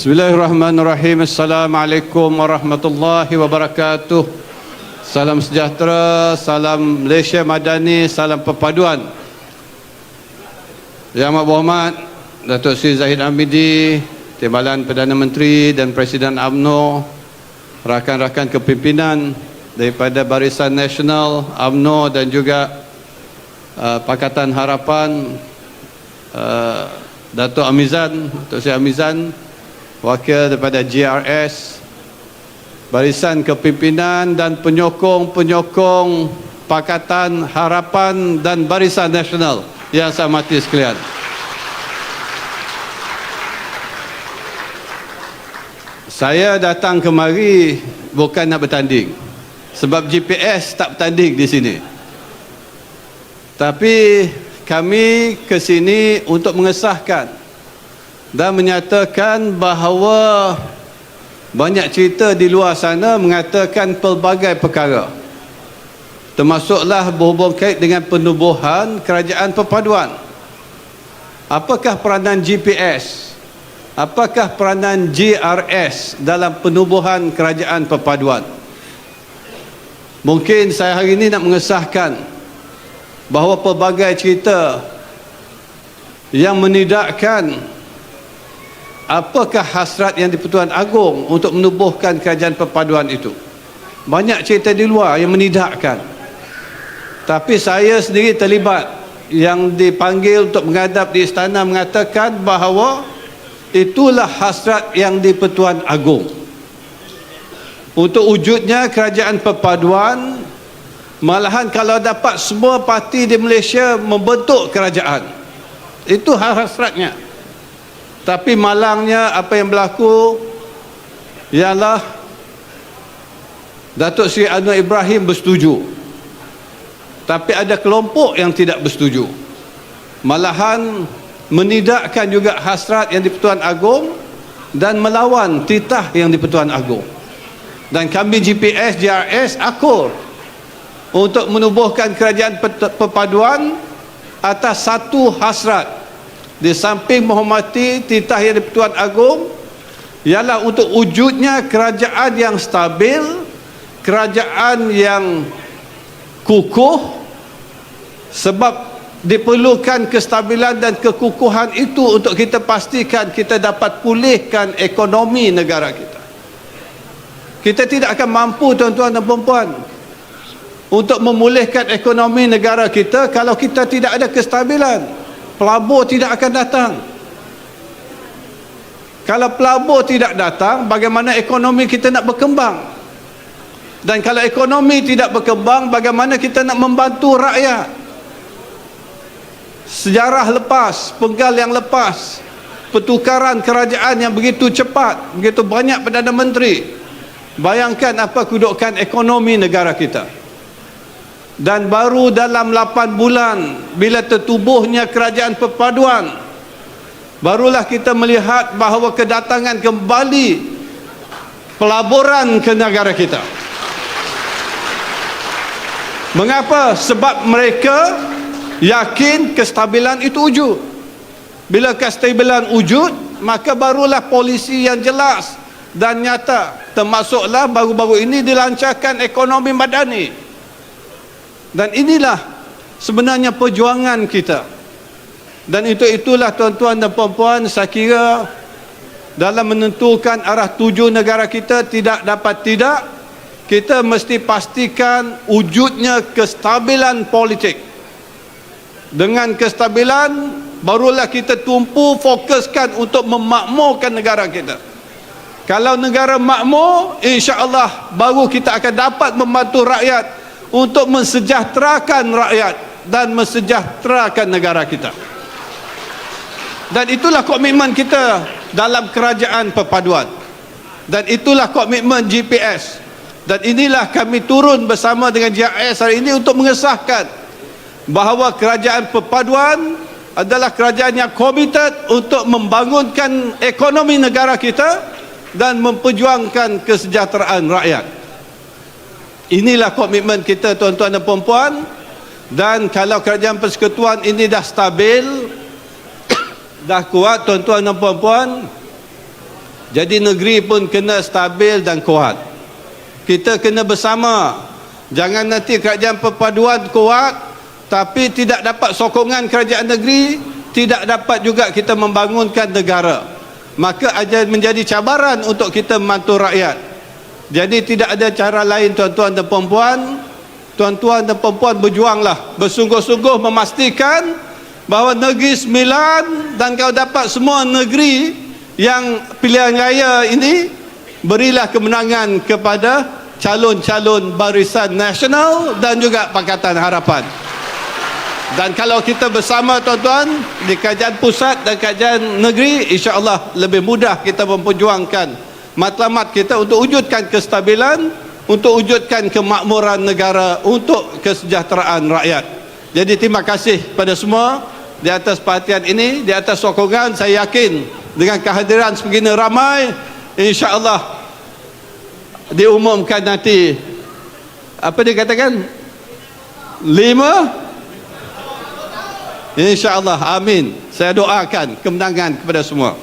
Bismillahirrahmanirrahim. Assalamualaikum warahmatullahi wabarakatuh. Salam sejahtera, salam Malaysia Madani, salam perpaduan. Yang Amat Berhormat Datuk Seri Zahid Hamidi, Timbalan Perdana Menteri dan Presiden UMNO, rakan-rakan kepimpinan daripada Barisan Nasional, UMNO dan juga Pakatan Harapan, Datuk Amizan, Datuk Seri Amizan, wakil daripada GRS, Barisan Kepimpinan dan penyokong-penyokong Pakatan Harapan dan Barisan Nasional yang saya hormati sekalian. Saya datang kemari bukan nak bertanding, sebab GPS tak bertanding di sini. Tapi kami ke sini untuk mengesahkan dan menyatakan bahawa banyak cerita di luar sana mengatakan pelbagai perkara, termasuklah berhubung kait dengan penubuhan kerajaan perpaduan. Apakah peranan GPS? Apakah peranan GRS dalam penubuhan kerajaan perpaduan? Mungkin saya hari ini nak mengesahkan bahawa pelbagai cerita yang menidakkan apakah hasrat yang di-Pertuan Agong untuk menubuhkan kerajaan perpaduan itu. Banyak cerita di luar yang menidakkan. Tapi saya sendiri terlibat, yang dipanggil untuk menghadap di istana mengatakan bahawa itulah hasrat yang di-Pertuan Agong. Untuk wujudnya kerajaan perpaduan, malahan kalau dapat semua parti di Malaysia membentuk kerajaan, itu hasratnya. Tapi malangnya apa yang berlaku ialah Datuk Seri Anwar Ibrahim bersetuju, tapi ada kelompok yang tidak bersetuju, malahan menidakkan juga hasrat yang di-Pertuan Agong dan melawan titah yang di-Pertuan Agong. Dan kami GPS, GRS akur untuk menubuhkan kerajaan perpaduan atas satu hasrat. Di samping menghormati titah yang di-Pertuan Agong, ialah untuk wujudnya kerajaan yang stabil, kerajaan yang kukuh, sebab diperlukan kestabilan dan kekukuhan itu untuk kita pastikan kita dapat pulihkan ekonomi negara kita. Kita tidak akan mampu, tuan-tuan dan puan-puan, untuk memulihkan ekonomi negara kita kalau kita tidak ada kestabilan. Pelabur tidak akan datang. Kalau pelabur tidak datang, bagaimana ekonomi kita nak berkembang? Dan kalau ekonomi tidak berkembang, bagaimana kita nak membantu rakyat? Sejarah lepas, penggal yang lepas, pertukaran kerajaan yang begitu cepat, begitu banyak Perdana Menteri. Bayangkan apa kedudukan ekonomi negara kita. Dan baru dalam 8 bulan bila tertubuhnya kerajaan perpaduan, barulah kita melihat bahawa kedatangan kembali pelaburan ke negara kita. Mengapa? Sebab mereka yakin kestabilan itu wujud. Bila kestabilan wujud, maka barulah polisi yang jelas dan nyata, termasuklah baru-baru ini dilancarkan ekonomi madani. Dan inilah sebenarnya perjuangan kita. Dan itulah tuan-tuan dan puan-puan, saya kira dalam menentukan arah tuju negara kita tidak dapat tidak, kita mesti pastikan wujudnya kestabilan politik. Dengan kestabilan barulah kita tumpu fokuskan untuk memakmurkan negara kita. Kalau negara makmur, insya-Allah baru kita akan dapat membantu rakyat untuk mensejahterakan rakyat dan mensejahterakan negara kita. Dan itulah komitmen kita dalam kerajaan perpaduan. Dan itulah komitmen GPS. Dan inilah kami turun bersama dengan GRS hari ini untuk mengesahkan bahawa kerajaan perpaduan adalah kerajaan yang komited untuk membangunkan ekonomi negara kita dan memperjuangkan kesejahteraan rakyat. Inilah komitmen kita, tuan-tuan dan puan-puan. Dan kalau kerajaan persekutuan ini dah stabil, dah kuat, tuan-tuan dan puan-puan, Jadi negeri pun kena stabil dan kuat. Kita kena bersama. Jangan nanti kerajaan perpaduan kuat tapi tidak dapat sokongan kerajaan negeri, tidak dapat juga kita membangunkan negara. Maka akan menjadi cabaran untuk kita membantu rakyat. Jadi tidak ada cara lain tuan-tuan dan puan-puan. Tuan-tuan dan puan-puan berjuanglah, bersungguh-sungguh memastikan bahawa negeri sembilan, dan kalau dapat semua negeri yang pilihan raya ini, berilah kemenangan kepada calon-calon Barisan Nasional dan juga Pakatan Harapan. Dan kalau kita bersama tuan-tuan di kerajaan pusat dan kerajaan negeri, insya-Allah lebih mudah kita memperjuangkan matlamat kita untuk wujudkan kestabilan, untuk wujudkan kemakmuran negara, untuk kesejahteraan rakyat. Jadi terima kasih pada semua di atas perhatian ini, di atas sokongan. Saya yakin dengan kehadiran sebegini ramai, insya-Allah diumumkan nanti apa dikatakan 5, insya-Allah, amin. Saya doakan kemenangan kepada semua.